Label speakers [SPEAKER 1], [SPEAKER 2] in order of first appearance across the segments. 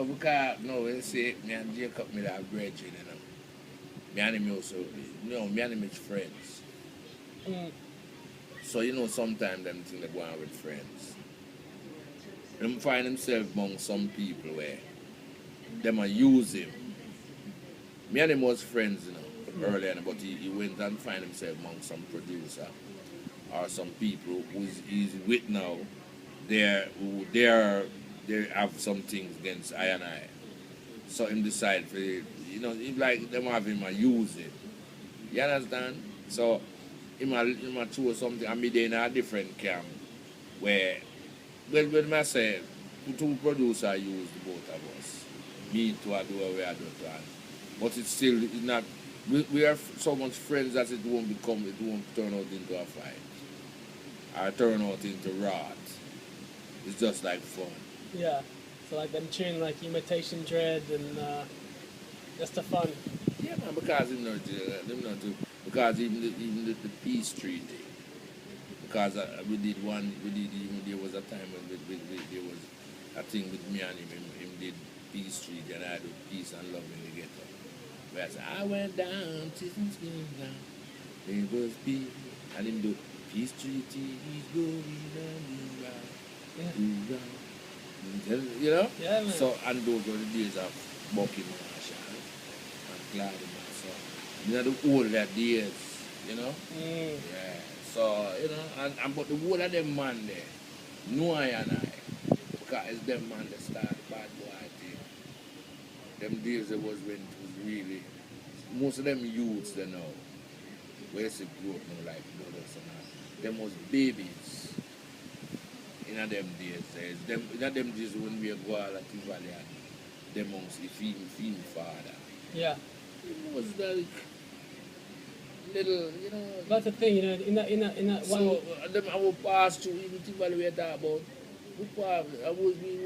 [SPEAKER 1] No, because, no, they say, me and Jacob, me that brethren, you know. Me and him also, me and him is friends.
[SPEAKER 2] Mm.
[SPEAKER 1] So, sometimes them think they go on with friends. Them find himself among some people where them a use him. Me and him was friends, earlier, but he went and find himself among some producer or some people who he's with now. They have some things against I and I. So him decide for he like them have him a use it. You understand? So him a choose something and me they in a different camp where when I say two producer use the both of us. Me to do what we are doing. But it's not we are so much friends that it won't turn out into a fight. Or turn out into rot. It's just like fun.
[SPEAKER 2] Yeah. So like them tune like Imitation Dread and just the fun.
[SPEAKER 1] Yeah, man, because because even the peace treaty. Because there was a time when there was a thing with me and him did peace treaty and I do peace and love in the ghetto. Where I said, I went down, Tisn's going down, there was peace, and him do peace treaty, he's going round, round.
[SPEAKER 2] Yeah, man.
[SPEAKER 1] So, and those were the days of Bucky Marshall and Gladys Marshall. The older days,
[SPEAKER 2] Mm.
[SPEAKER 1] Yeah. So, and but the whole of them man there, know I and I, because it's them man that start bad boy thing. Them days it was when it was really, most of them youths they know, where they grow up now like brothers and all, them was babies. In them days, in them days when we go out at Valley and them monks, if he father.
[SPEAKER 2] Yeah.
[SPEAKER 1] It was like little,
[SPEAKER 2] That's the thing, in that one.
[SPEAKER 1] So them I will pass through even Tivoli we talk about. We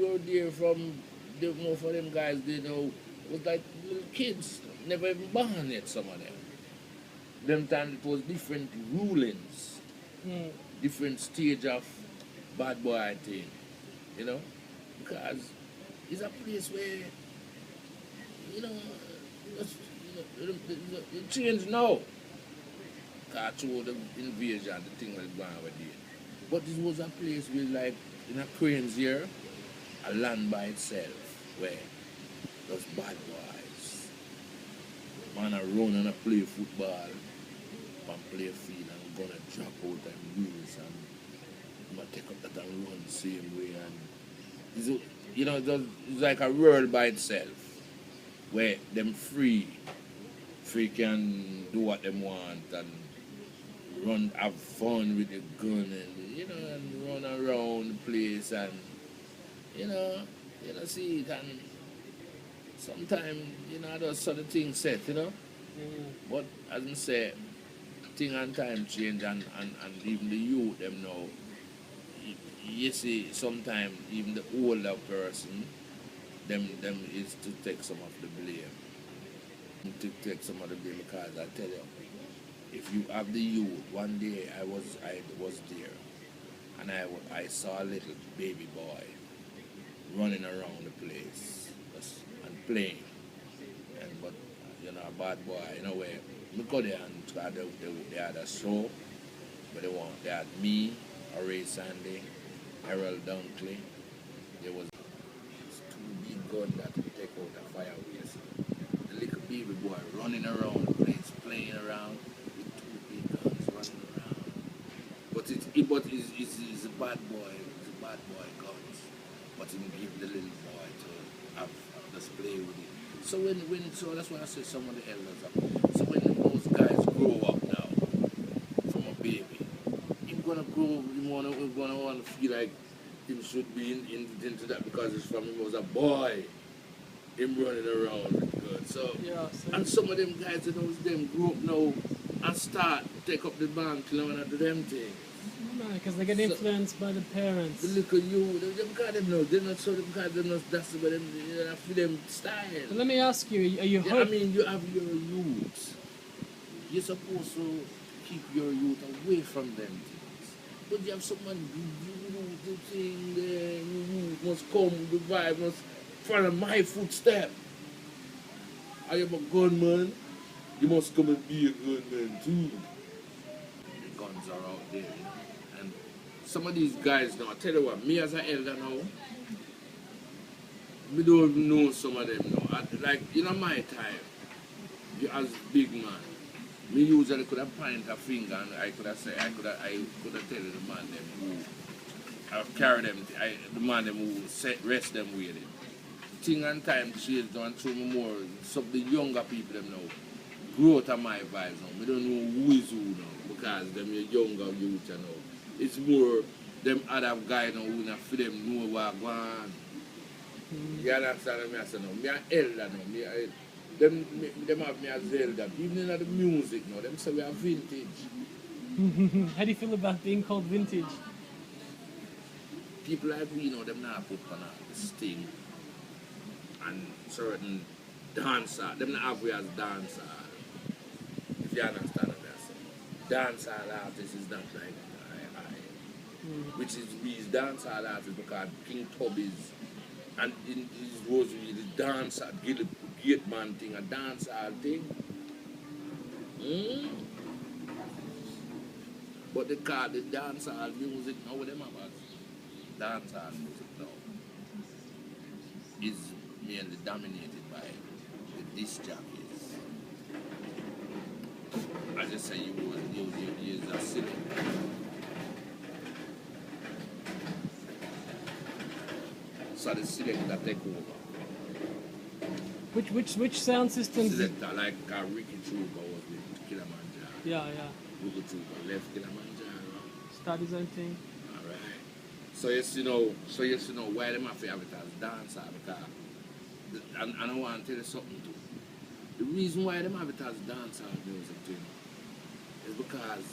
[SPEAKER 1] were there from most of them guys they was like little kids, never even born yet some of them. Them time it was different rulings,
[SPEAKER 2] Mm.
[SPEAKER 1] different stage of bad boy thing, because it's a place where it changed now. Through the invasion, the thing was going over there. But this was a place where, like, in a Cairns here, a land by itself, where those bad boys, man are run and play football, and play field, and gonna drop out and lose, and man take up that and run the same way, and it's like a world by itself, where them free can do what them want and run, have fun with the gun and run around the place and see it and sometimes those sort of things set,
[SPEAKER 2] Mm.
[SPEAKER 1] But as I say, thing and time change and even the youth them now you see sometimes even the older person them is to take some of the blame. To take some of the blame because I tell you, if you have the youth, one day I was there and I saw a little baby boy running around the place and playing. But a bad boy, where we go there and they had a show, but they had me, Ray Sandy, Harold Dunkley. There was two big guns that would take out the fireworks. The little baby boy running around the place, playing around with two big guns running around. But it's a bad boy. It's a bad boy guns. But he give the little boy to have display with it. So so that's why I say some of the elders are. So when those guys grow up now from a baby, he's gonna grow. He's gonna want to feel like him should be into that because it's from him was a boy. Him running around with good. So and some of them guys, them grow up now and start take up the bank, and do them things.
[SPEAKER 2] Because they get influenced by the parents.
[SPEAKER 1] The little you, them got them now. They're not so because they're not. That's what them. I feel them style.
[SPEAKER 2] But let me ask you: are you?
[SPEAKER 1] I mean, you have your youth. You're supposed to keep your youth away from them things. But you have someone you do the thing. You must come. The vibe must follow my footstep. I am a gunman. You must come and be a gunman too. The guns are out there, you know. And some of these guys now, I tell you what, me as an elder now, we don't even know some of them now. Like, you know, my time, you as big man, me usually could have point a finger and I could have said, I could have tell the man them who, I carry them, the man them who rest them with it. Thing and time change now and through me more, some of the younger people them now, grow out of my vibes now. We don't know who is who now, because them your younger youth you know. It's more them other guys now who not for them know what going on. You understand what I say now? Me an elder now. Them have me as elder. Even in the music now, them say we are vintage.
[SPEAKER 2] How do you feel about being called vintage?
[SPEAKER 1] People like we know them now put on this thing and certain dancer. Them not have we as dancer. If you understand what I say. Dancehall artist is not like which is these dancehall artists because King Tubby's and in his rosary the dancer gate man thing, a dancehall thing. But they call the dancehall music now what them about dancehall music now is mainly dominated by the disc jockeys. I just say you use a silly. So the selector take over.
[SPEAKER 2] Which sound systems?
[SPEAKER 1] Selector like Ricky Trooper was with Kilimanjaro.
[SPEAKER 2] Yeah.
[SPEAKER 1] Ricky Trooper left Kilimanjaro.
[SPEAKER 2] Start his own thing.
[SPEAKER 1] Alright. So yes you know why them have to have it as dancer because and I want to tell you something too. The reason why them have it as dancehall music too is because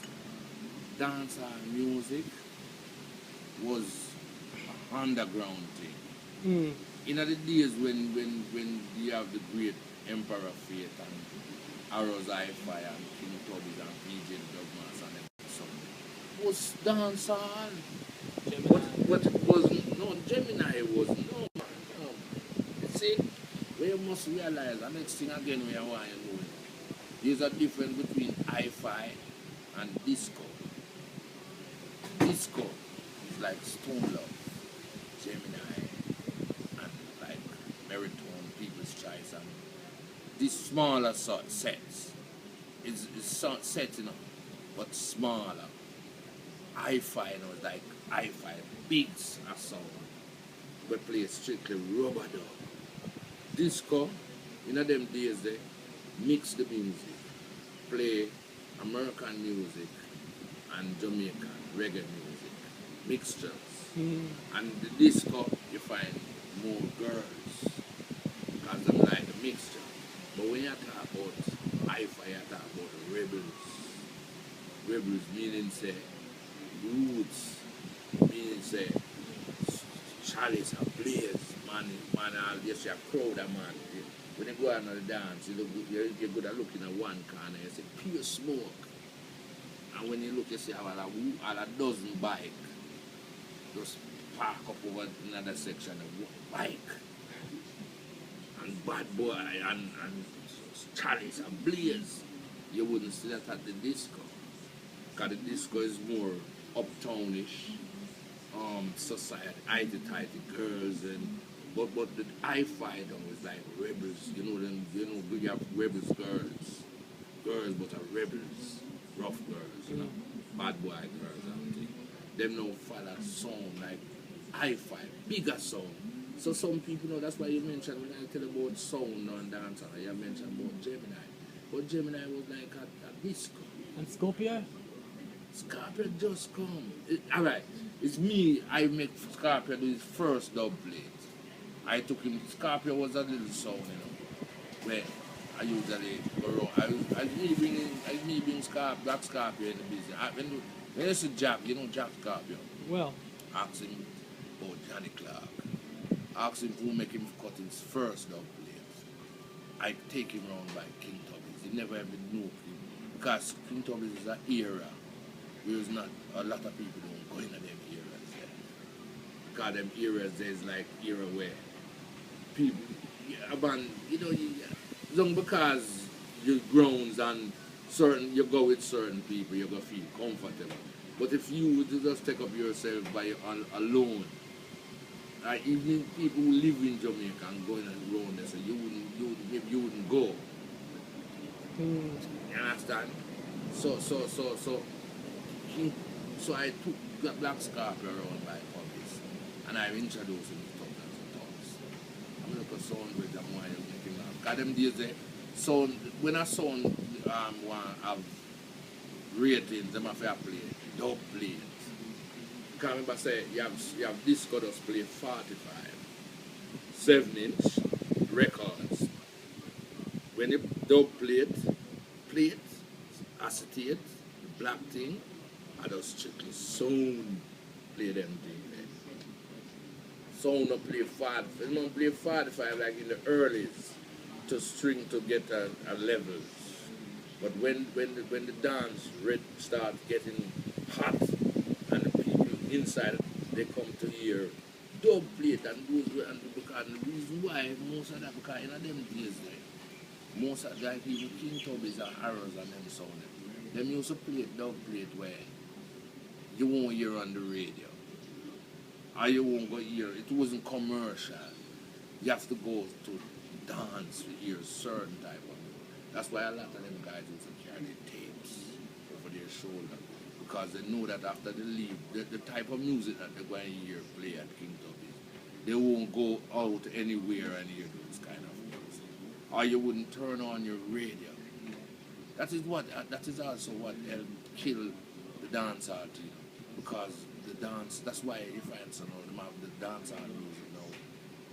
[SPEAKER 1] dancehall music was an underground thing. In the days when you have the great Emperor Fate and Arrows Hi-Fi and King Tubby's and PJ Dogmas and everything, it was dancehall. But it wasn't, no, Gemini wasn't, no man, no. You see, we must realize, the next thing again we are want to know, there's a difference between hi-fi and disco. Disco is like Stone Love, Gemini, Meritone, People's Choice, and these smaller sets is set, you know, but smaller. Hi-fi, you know, like hi-fi, beats a song. We play strictly rubber dub. Disco, in them days they mix the music, play American music and Jamaican reggae music, mixtures. And the disco you find more girls because them like the mixture. But when you talk about hi-fi, you talk about rebels. Rebels meaning say roots, meaning say chalice and blaze, man, all this your crowd of man. When you go out on the dance, you're good at looking at one corner, you see pure smoke. And when you look, you see how a dozen bike just park up over another section of bike. And bad boy and chalice and blaze. You wouldn't see that at the disco. Because the disco is more uptownish, society, tighty girls and but the hi-fi though is like rebels, you have rebels girls but are rebels, rough girls, bad boy girls and things. Them no follow sound like hi-fi, bigger sound. So some people know that's why you mentioned when I tell about sound and dancer, you mentioned about Gemini. But Gemini was like a disco.
[SPEAKER 2] And Scorpio?
[SPEAKER 1] Scorpio just come. Alright, it's me, I make Scorpio do his first dub plate. I took him, Scorpio was a little sound, where I usually go around. I me being Black Scorpio in the business. When you see Jack, Jack Scorpio.
[SPEAKER 2] Well.
[SPEAKER 1] Ask him about Johnny Clarke. Ask him who make him cut his first dub plate. I take him around by King Tubby's. He never ever knew him. Because King Tubby's is an era whereas not a lot of people don't go into them eras there. Because them eras there's like era where people, long because you grounds and certain, you go with certain people, you're gonna feel comfortable. But if you would just take up yourself by alone, even people who live in Jamaica and going around there, so maybe you wouldn't go.
[SPEAKER 2] Mm.
[SPEAKER 1] You understand? So I took the Black Scarf around by pubs and I introduced him to Tuckers and Tugs. I'm going to sound with them while you're making laugh. Because them days, sound, when a sound want have ratings, them have to play dub plates. Because remember say, you have disco just play 45, 7-inch records. When you dub plate, acetate, the black thing, I just strictly sound play them thing there. Sound not play 45. You don't play 45 like in the earlys to string to get a level. But when the dance starts getting hot and the people inside they come to hear dub plate and those and because the reason why most of that because in them days there, most of that even King Tubbies and Arrows and them sound them used to play dub plate where you won't hear on the radio. Or you won't go hear. It wasn't commercial. You have to go to dance to hear a certain type of music. That's why a lot of them guys used to carry tapes over their shoulder. Because they know that after they leave, the type of music that they're going to hear play at King Tubby's, they won't go out anywhere and hear those kind of music. Or you wouldn't turn on your radio. That is also what helped kill the dance art, because the dance, that's why you find some of the dance art music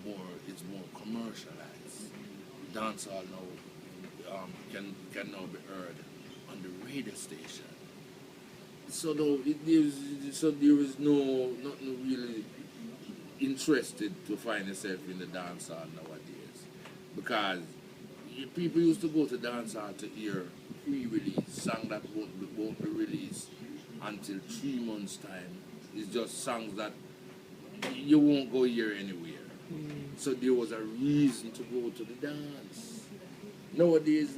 [SPEAKER 1] now it's more commercialized. Dance art now can now be heard on the radio station. So there is nothing really interested to find yourself in the dance art nowadays, because people used to go to dance art to hear pre-release song that won't be released until 3 months' time. It's just songs that you won't go hear anywhere. So there was a reason to go to the dance. Nowadays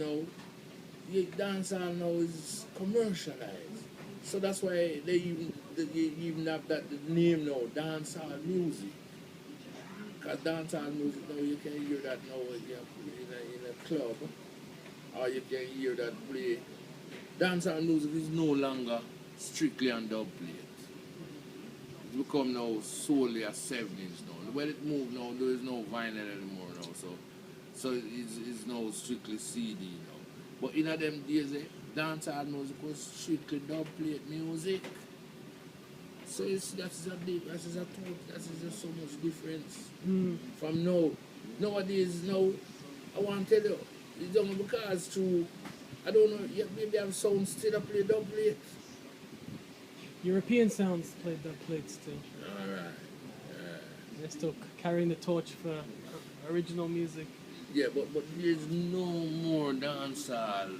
[SPEAKER 1] dance hall now is commercialized. So that's why they even have that the name now, dance hall music. Because dance hall music now, you can hear that now in a club, or you can hear that play. Dance hall music is no longer strictly on dub plate. It's become now solely a 7-inch now. When it moved now, there is no vinyl anymore now, so it's now strictly CD now. But in them days, dancehall music was strictly dub plate music. So that's just so much difference from now. Nowadays, I want to tell you, it's only because I don't know, maybe I'm sound still play dub plate.
[SPEAKER 2] European sounds played dub plates too.
[SPEAKER 1] Alright.
[SPEAKER 2] They're still carrying the torch for original music.
[SPEAKER 1] Yeah, but there's no more dancehall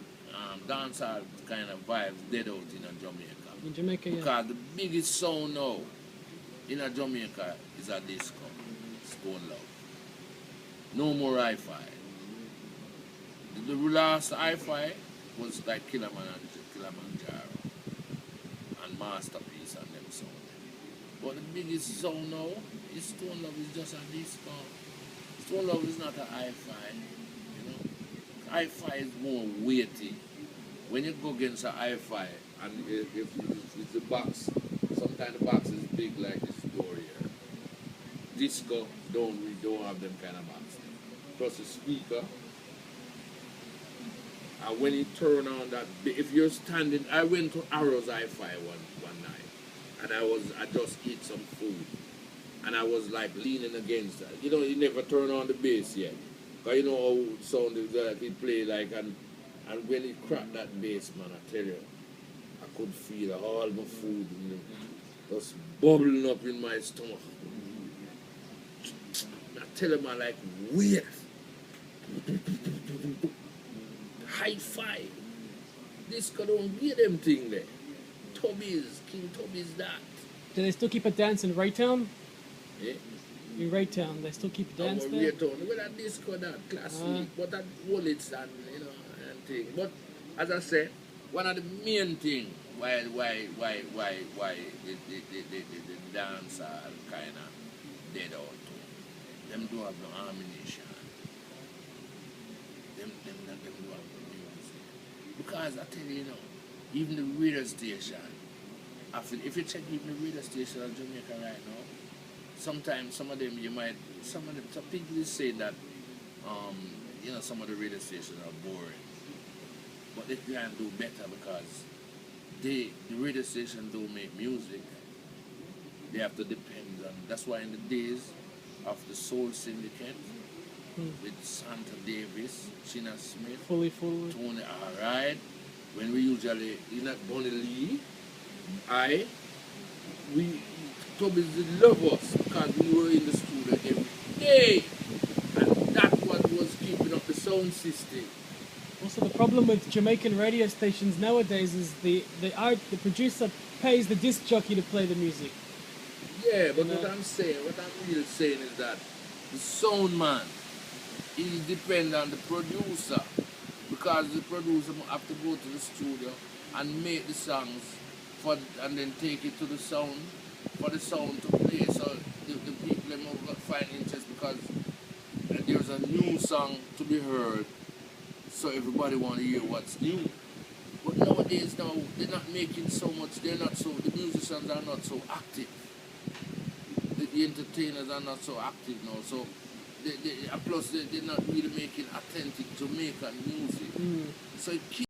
[SPEAKER 1] kind of vibes dead out in Jamaica.
[SPEAKER 2] In Jamaica, yeah.
[SPEAKER 1] Because the biggest sound now in Jamaica is a disco. Stone Love. No more hi-fi. The last hi-fi was like Kilimanjaro and Masterpiece and them sound. But the biggest sound now is Stone Love is just a disco. Stone Love is not a hi-fi, Hi-fi is more weighty. When you go against a hi-fi, and if it's the box, sometimes the box is big like this door here. Disco don't have them kind of box. Plus the speaker. And when you turn on that, if you're standing, I went to Arrow's hi-fi one night, and I just eat some food. And I was like leaning against that. You never turn on the bass yet. Because you know how sound is like it play like, and when it cracked that bass, man, I tell you, I could feel all my food just bubbling up in my stomach. I tell him, I like, wait. Hi-fi. Disco don't get them thing there. Tubbies, King Tubbies that.
[SPEAKER 2] Do they still keep a dance in Raytown?
[SPEAKER 1] Yeah.
[SPEAKER 2] in Raytown, they still keep a dance
[SPEAKER 1] Our
[SPEAKER 2] there?
[SPEAKER 1] reggaeton, well, that disco, that classic, but that wallets and and thing. But as I say, one of the main thing why the dance are kind of dead out. Them do have no ammunition. Them do have no music. Because I tell you, even the radio station, if you check even the radio station in Jamaica right now, sometimes some of them some people say that some of the radio stations are boring, but they can do better because the radio station don't make music. They have to depend on. That's why in the days of the Soul Syndicate with Santa Davis, China Smith,
[SPEAKER 2] Fully.
[SPEAKER 1] Tony Alright, when we usually only Lee, we Toby's love us because we were in the studio every day, and that was keeping up the sound system.
[SPEAKER 2] Also, the problem with Jamaican radio stations nowadays is the producer pays the disc jockey to play the music.
[SPEAKER 1] Yeah, but what I'm really saying is that the sound man, he depends on the producer, because the producer have to go to the studio and make the songs and then take it to the sound for the sound to play. So the people will find interest because there's a new song to be heard, so everybody want to hear what's new. But nowadays they're not making so much. The musicians are not so active. The entertainers are not so active now. So plus they're not really making authentic Jamaican music. So it keeps